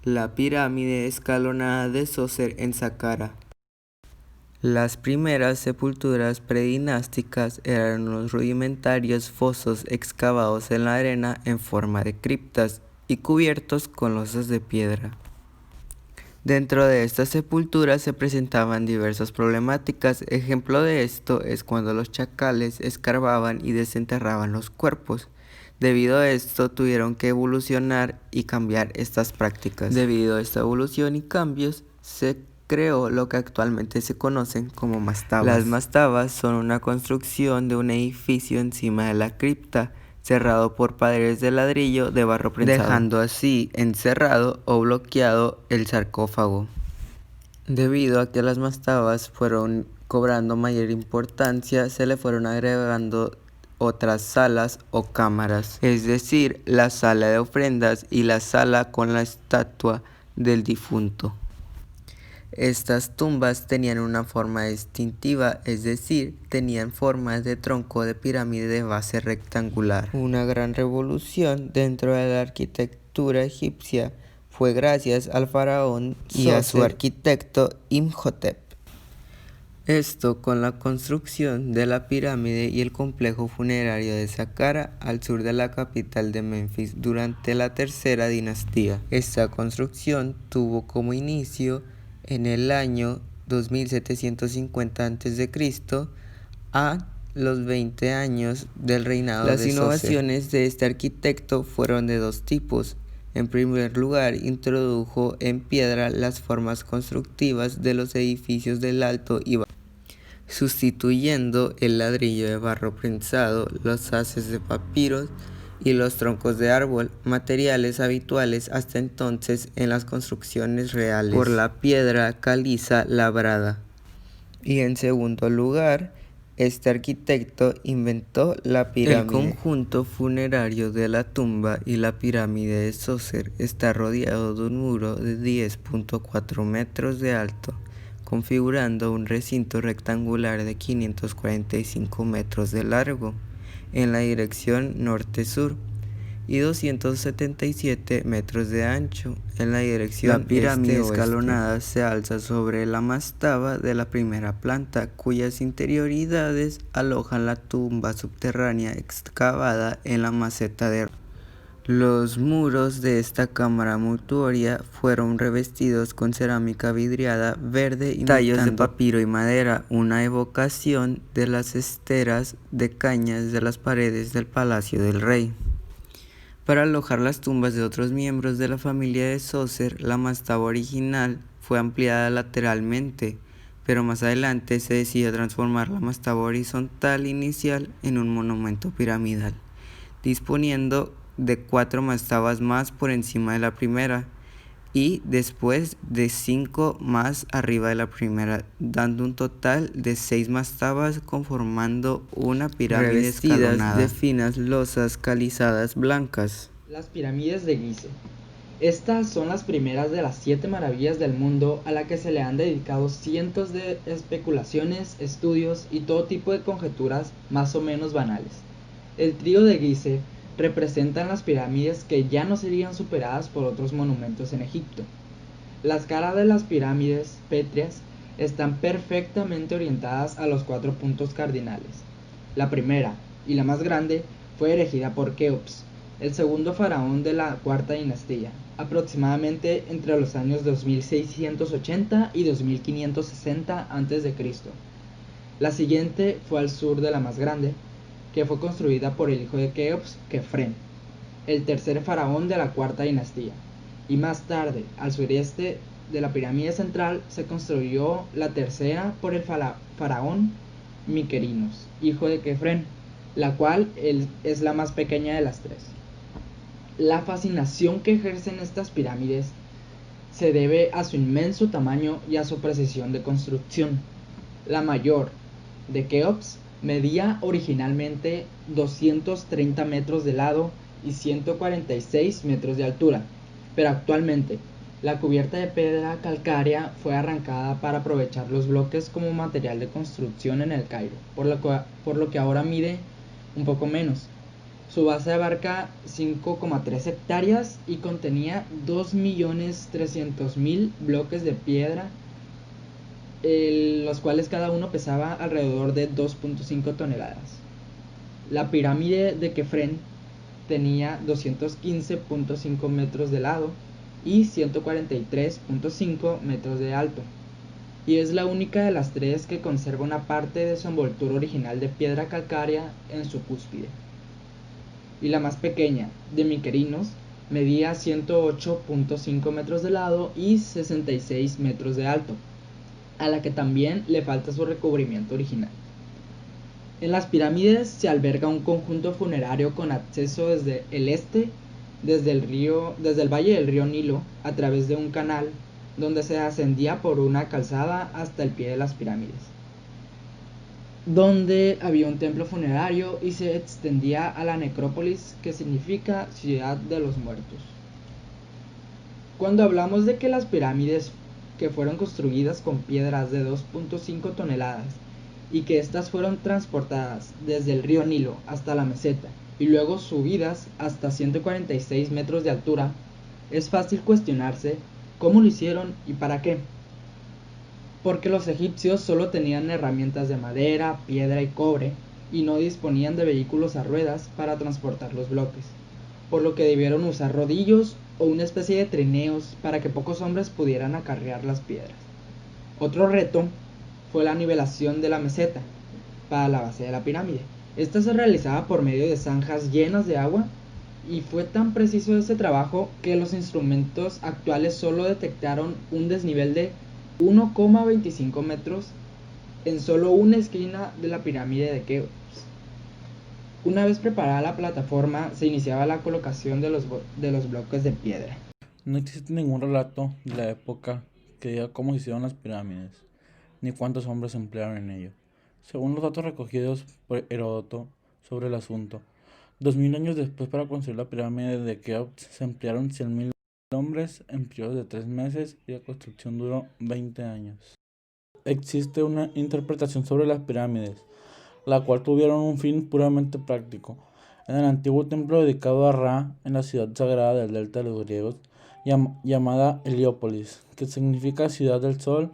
La pirámide escalonada de Zoser en Saqqara. Las primeras sepulturas predinásticas eran unos rudimentarios fosos excavados en la arena en forma de criptas y cubiertos con losas de piedra. Dentro de estas sepulturas se presentaban diversas problemáticas. Ejemplo de esto es cuando los chacales escarbaban y desenterraban los cuerpos. Debido a esto tuvieron que evolucionar y cambiar estas prácticas. Debido a esta evolución y cambios se creó lo que actualmente se conocen como mastabas. Las mastabas son una construcción de un edificio encima de la cripta, cerrado por paredes de ladrillo de barro prensado, dejando así encerrado o bloqueado el sarcófago. Debido a que las mastabas fueron cobrando mayor importancia, se le fueron agregando otras salas o cámaras, es decir, la sala de ofrendas y la sala con la estatua del difunto. Estas tumbas tenían una forma distintiva, es decir, tenían formas de tronco de pirámide de base rectangular. Una gran revolución dentro de la arquitectura egipcia fue gracias al faraón y a su arquitecto Imhotep. Esto con la construcción de la pirámide y el complejo funerario de Saqqara al sur de la capital de Menfis durante la tercera dinastía. Esta construcción tuvo como inicio en el año 2750 a.C. a los 20 años del reinado de Zoser. Las innovaciones de este arquitecto fueron de dos tipos. En primer lugar, introdujo en piedra las formas constructivas de los edificios del Alto y Bajo, sustituyendo el ladrillo de barro prensado, los haces de papiros y los troncos de árbol, materiales habituales hasta entonces en las construcciones reales, por la piedra caliza labrada. Y en segundo lugar, este arquitecto inventó la pirámide. El conjunto funerario de la tumba y la pirámide de Zoser está rodeado de un muro de 10.4 metros de alto, configurando un recinto rectangular de 545 metros de largo en la dirección norte-sur y 277 metros de ancho en la dirección este-oeste. La pirámide escalonada se alza sobre la mastaba de la primera planta, cuyas interioridades alojan la tumba subterránea excavada en la maceta de roca. Los muros de esta cámara mortuoria fueron revestidos con cerámica vidriada verde y tallos de papiro y madera, una evocación de las esteras de cañas de las paredes del palacio del rey. Para alojar las tumbas de otros miembros de la familia de Zoser, la mastaba original fue ampliada lateralmente, pero más adelante se decidió transformar la mastaba horizontal inicial en un monumento piramidal, disponiendo de 4 mastabas más por encima de la primera y después de 5 más arriba de la primera, dando un total de 6 mastabas conformando una pirámide escalonada de finas losas calizadas blancas. Las pirámides de Gizeh. Estas son las primeras de las 7 maravillas del mundo a la que se le han dedicado cientos de especulaciones, estudios y todo tipo de conjeturas más o menos banales. El trío de Gizeh representan las pirámides que ya no serían superadas por otros monumentos en Egipto. Las caras de las pirámides pétreas están perfectamente orientadas a los 4 puntos cardinales. La primera, y la más grande, fue erigida por Keops, el segundo faraón de la cuarta dinastía, aproximadamente entre los años 2680 y 2560 a.C. La siguiente fue al sur de la más grande, que fue construida por el hijo de Keops, Kefren, el tercer faraón de la cuarta dinastía, y más tarde, al sureste de la pirámide central, se construyó la tercera por el faraón Mykerinos, hijo de Kefren, la cual es la más pequeña de las 3. La fascinación que ejercen estas pirámides se debe a su inmenso tamaño y a su precisión de construcción. La mayor, de Keops, medía originalmente 230 metros de lado y 146 metros de altura, pero actualmente la cubierta de piedra calcárea fue arrancada para aprovechar los bloques como material de construcción en el Cairo, por lo que ahora mide un poco menos. Su base abarca 5,3 hectáreas y contenía 2.300.000 bloques de piedra, los cuales cada uno pesaba alrededor de 2,5 toneladas. La pirámide de Kefren tenía 215,5 metros de lado y 143,5 metros de alto, y es la única de las tres que conserva una parte de su envoltura original de piedra calcárea en su cúspide. Y la más pequeña, de Miquerinos, medía 108,5 metros de lado y 66 metros de alto, a la que también le falta su recubrimiento original. En las pirámides se alberga un conjunto funerario con acceso desde el este, desde el valle del río Nilo, a través de un canal, donde se ascendía por una calzada hasta el pie de las pirámides, donde había un templo funerario y se extendía a la necrópolis, que significa ciudad de los muertos. Cuando hablamos de que las pirámides que fueron construidas con piedras de 2,5 toneladas y que éstas fueron transportadas desde el río Nilo hasta la meseta y luego subidas hasta 146 metros de altura, es fácil cuestionarse cómo lo hicieron y para qué. Porque los egipcios solo tenían herramientas de madera, piedra y cobre, y no disponían de vehículos a ruedas para transportar los bloques, por lo que debieron usar rodillos o una especie de trineos para que pocos hombres pudieran acarrear las piedras. Otro reto fue la nivelación de la meseta para la base de la pirámide. Esta se realizaba por medio de zanjas llenas de agua, y fue tan preciso ese trabajo que los instrumentos actuales solo detectaron un desnivel de 1,25 metros en solo una esquina de la pirámide de Keops. Una vez preparada la plataforma, se iniciaba la colocación de los bloques de piedra. No existe ningún relato de la época que diga cómo se hicieron las pirámides, ni cuántos hombres se emplearon en ello. Según los datos recogidos por Heródoto sobre el asunto, 2000 años después, para construir la pirámide de Keops se emplearon 100.000 hombres en periodos de 3 meses y la construcción duró 20 años. Existe una interpretación sobre las pirámides, la cual tuvieron un fin puramente práctico. En el antiguo templo dedicado a Ra, en la ciudad sagrada del delta de los griegos, llamada Heliópolis, que significa ciudad del sol,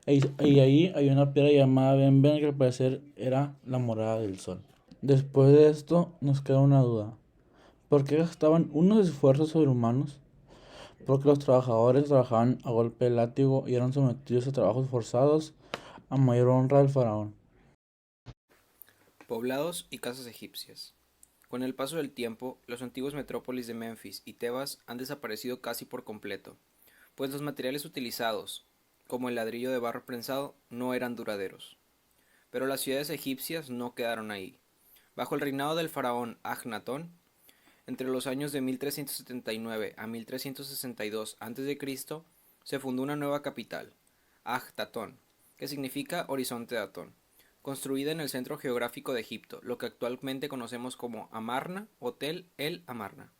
y ahí hay una piedra llamada Benben, que al parecer era la morada del sol. Después de esto nos queda una duda: ¿por qué gastaban unos esfuerzos sobrehumanos? Porque los trabajadores trabajaban a golpe de látigo y eran sometidos a trabajos forzados a mayor honra del faraón. Poblados y casas egipcias. Con el paso del tiempo, los antiguos metrópolis de Menfis y Tebas han desaparecido casi por completo, pues los materiales utilizados, como el ladrillo de barro prensado, no eran duraderos. Pero las ciudades egipcias no quedaron ahí. Bajo el reinado del faraón Akhnatón, entre los años de 1379 a 1362 a.C., se fundó una nueva capital, Akhtátón, que significa horizonte de Atón, construida en el centro geográfico de Egipto, lo que actualmente conocemos como Amarna o Tel el Amarna.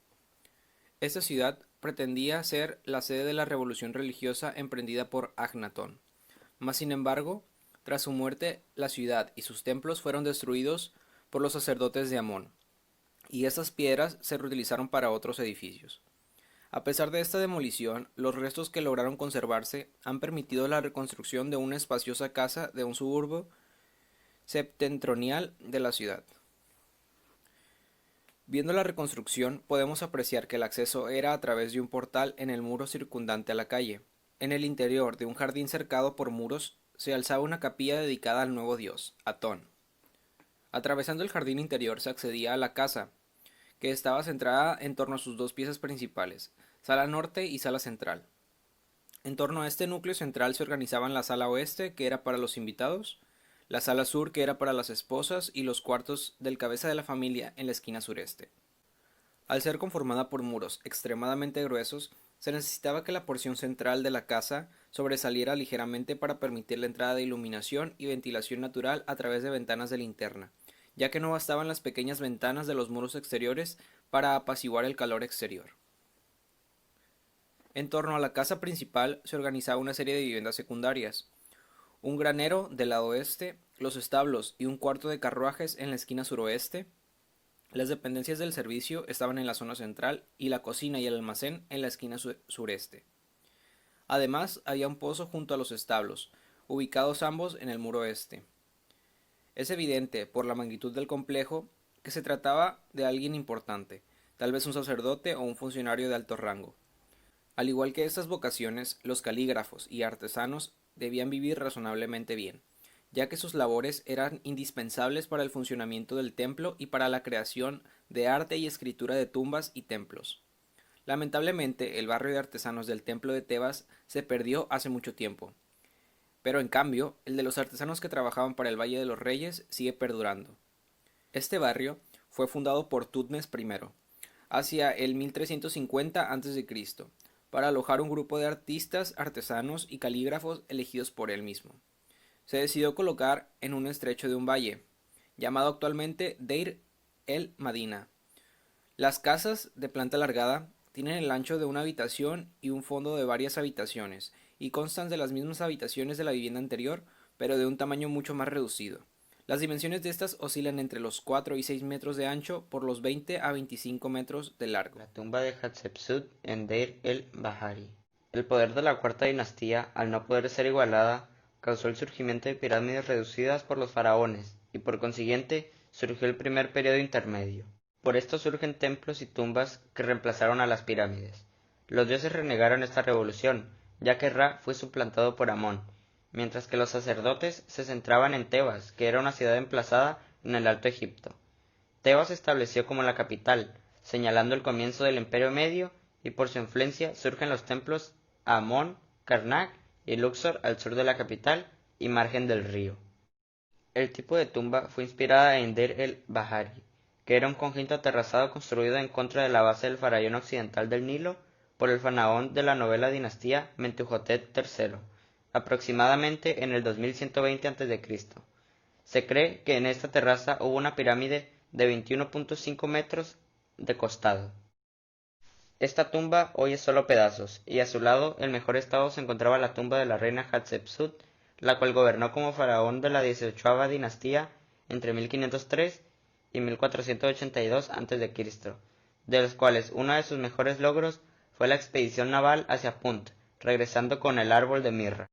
Esta ciudad pretendía ser la sede de la revolución religiosa emprendida por Akhnatón, mas sin embargo, tras su muerte, la ciudad y sus templos fueron destruidos por los sacerdotes de Amón, y estas piedras se reutilizaron para otros edificios. A pesar de esta demolición, los restos que lograron conservarse han permitido la reconstrucción de una espaciosa casa de un suburbio septentrional de la ciudad. Viendo la reconstrucción, podemos apreciar que el acceso era a través de un portal en el muro circundante a la calle. En el interior de un jardín cercado por muros se alzaba una capilla dedicada al nuevo dios, Atón. Atravesando el jardín interior se accedía a la casa, que estaba centrada en torno a sus dos piezas principales, sala norte y sala central. En torno a este núcleo central se organizaban la sala oeste, que era para los invitados, la sala sur, que era para las esposas, y los cuartos del cabeza de la familia en la esquina sureste. Al ser conformada por muros extremadamente gruesos, se necesitaba que la porción central de la casa sobresaliera ligeramente para permitir la entrada de iluminación y ventilación natural a través de ventanas de linterna, ya que no bastaban las pequeñas ventanas de los muros exteriores para apaciguar el calor exterior. En torno a la casa principal se organizaba una serie de viviendas secundarias: un granero del lado oeste, los establos y un cuarto de carruajes en la esquina suroeste, Las dependencias del servicio estaban en la zona central y la cocina y el almacén en la esquina sureste. Además, había un pozo junto a los establos, ubicados ambos en el muro este. Es evidente, por la magnitud del complejo, que se trataba de alguien importante, tal vez un sacerdote o un funcionario de alto rango. Al igual que estas vocaciones, los calígrafos y artesanos debían vivir razonablemente bien, ya que sus labores eran indispensables para el funcionamiento del templo y para la creación de arte y escritura de tumbas y templos. Lamentablemente, el barrio de artesanos del templo de Tebas se perdió hace mucho tiempo, pero en cambio, el de los artesanos que trabajaban para el Valle de los Reyes sigue perdurando. Este barrio fue fundado por Tutmes I, hacia el 1350 a.C., para alojar un grupo de artistas, artesanos y calígrafos elegidos por él mismo. Se decidió colocar en un estrecho de un valle, llamado actualmente Deir el Madina. Las casas, de planta alargada, tienen el ancho de una habitación y un fondo de varias habitaciones, y constan de las mismas habitaciones de la vivienda anterior, pero de un tamaño mucho más reducido. Las dimensiones de estas oscilan entre los 4 y 6 metros de ancho por los 20 a 25 metros de largo. La tumba de Hatshepsut en Deir el-Bahari. El poder de la cuarta dinastía, al no poder ser igualada, causó el surgimiento de pirámides reducidas por los faraones, y por consiguiente surgió el primer periodo intermedio. Por esto surgen templos y tumbas que reemplazaron a las pirámides. Los dioses renegaron esta revolución, ya que Ra fue suplantado por Amón, mientras que los sacerdotes se centraban en Tebas, que era una ciudad emplazada en el Alto Egipto. Tebas se estableció como la capital, señalando el comienzo del Imperio Medio, y por su influencia surgen los templos Amón, Karnak y Luxor al sur de la capital y margen del río. El tipo de tumba fue inspirada en Deir el-Bahari, que era un conjunto aterrazado construido en contra de la base del farallón occidental del Nilo por el faraón de la novena dinastía Mentuhotep III, aproximadamente en el 2120 a.C. Se cree que en esta terraza hubo una pirámide de 21.5 metros de costado. Esta tumba hoy es solo pedazos, y a su lado, en mejor estado, se encontraba la tumba de la reina Hatshepsut, la cual gobernó como faraón de la 18ª dinastía entre 1503 y 1482 a.C., de los cuales uno de sus mejores logros fue la expedición naval hacia Punt, regresando con el árbol de mirra.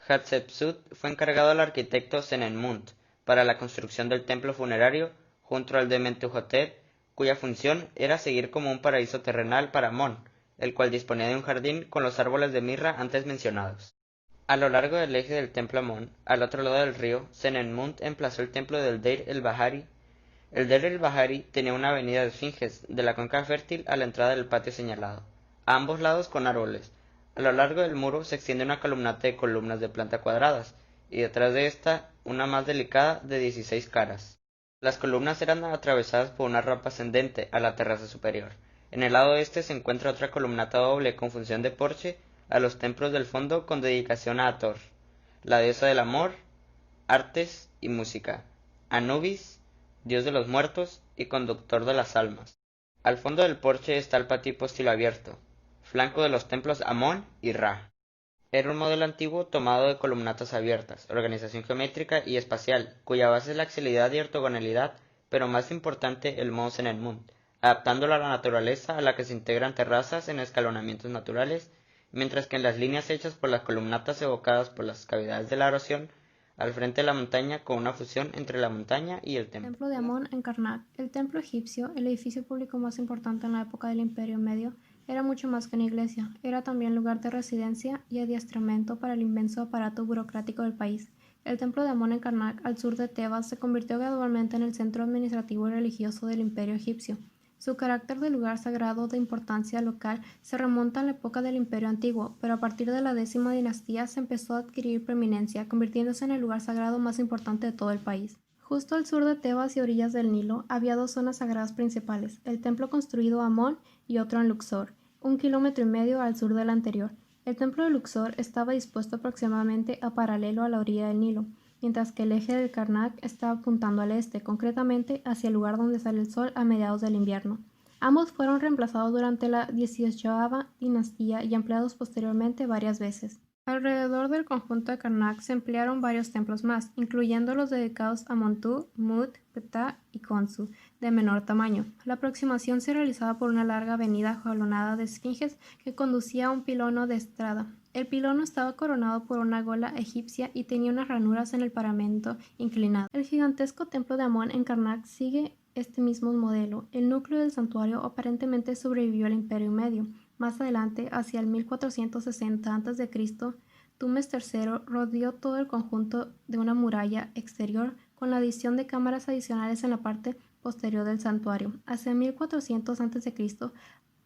Hatshepsut fue encargado al arquitecto Senenmut para la construcción del templo funerario junto al de Mentuhotep, cuya función era seguir como un paraíso terrenal para Amón, el cual disponía de un jardín con los árboles de mirra antes mencionados. A lo largo del eje del templo Amón, al otro lado del río, Senenmut emplazó el templo del Deir el-Bahari. El Deir el-Bahari tenía una avenida de esfinges de la cuenca fértil a la entrada del patio señalado, a ambos lados con árboles. A lo largo del muro se extiende una columnata de columnas de planta cuadradas, y detrás de esta una más delicada de 16 caras. Las columnas eran atravesadas por una rampa ascendente a la terraza superior. En el lado este se encuentra otra columnata doble con función de porche a los templos del fondo con dedicación a Hathor, la diosa del amor, artes y música, Anubis, dios de los muertos y conductor de las almas. Al fondo del porche está el patio hipóstilo abierto, flanco de los templos Amón y Ra. Era un modelo antiguo tomado de columnatas abiertas, organización geométrica y espacial, cuya base es la axialidad y ortogonalidad, pero más importante el modo Senenmut, adaptándolo a la naturaleza a la que se integran terrazas en escalonamientos naturales, mientras que en las líneas hechas por las columnatas evocadas por las cavidades de la erosión, al frente de la montaña con una fusión entre la montaña y el templo. Templo de Amón en Karnak. El templo egipcio, el edificio público más importante en la época del Imperio Medio, era mucho más que una iglesia, era también lugar de residencia y adiestramiento para el inmenso aparato burocrático del país. El templo de Amón en Karnak, al sur de Tebas, se convirtió gradualmente en el centro administrativo y religioso del Imperio egipcio. Su carácter de lugar sagrado de importancia local se remonta a la época del Imperio Antiguo, pero a partir de la 10ª dinastía se empezó a adquirir preeminencia, convirtiéndose en el lugar sagrado más importante de todo el país. Justo al sur de Tebas y orillas del Nilo había dos zonas sagradas principales, el templo construido a Amón y otro en Luxor, 1,5 kilómetros al sur del anterior. El templo de Luxor estaba dispuesto aproximadamente a paralelo a la orilla del Nilo, mientras que el eje del Karnak estaba apuntando al este, concretamente hacia el lugar donde sale el sol a mediados del invierno. Ambos fueron reemplazados durante la 18ª dinastía y ampliados posteriormente varias veces. Alrededor del conjunto de Karnak se emplearon varios templos más, incluyendo los dedicados a Montu, Mut, Ptah y Khonsu, de menor tamaño. La aproximación se realizaba por una larga avenida jalonada de esfinges que conducía a un pilono de estrada. El pilono estaba coronado por una gola egipcia y tenía unas ranuras en el paramento inclinado. El gigantesco templo de Amón en Karnak sigue este mismo modelo. El núcleo del santuario aparentemente sobrevivió al Imperio Medio. Más adelante, hacia el 1460 a.C., Tumes III rodeó todo el conjunto de una muralla exterior con la adición de cámaras adicionales en la parte posterior del santuario. Hacia 1400 a.C.,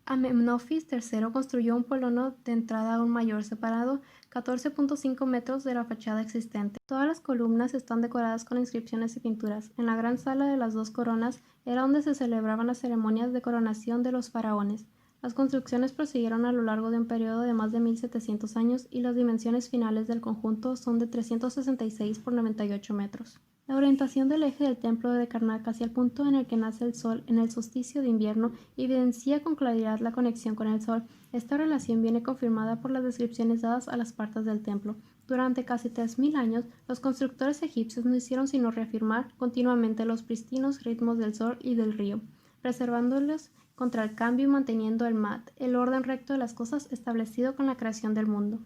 Amenofis III construyó un pilono de entrada aún mayor, separado 14.5 metros de la fachada existente. Todas las columnas están decoradas con inscripciones y pinturas. En la gran sala de las dos coronas era donde se celebraban las ceremonias de coronación de los faraones. Las construcciones prosiguieron a lo largo de un periodo de más de 1700 años y las dimensiones finales del conjunto son de 366 por 98 metros. La orientación del eje del templo de Karnak hacia el punto en el que nace el sol en el solsticio de invierno evidencia con claridad la conexión con el sol. Esta relación viene confirmada por las descripciones dadas a las partes del templo. Durante casi 3000 años, los constructores egipcios no hicieron sino reafirmar continuamente los pristinos ritmos del sol y del río, preservándolos contra el cambio y manteniendo el mat, el orden recto de las cosas establecido con la creación del mundo.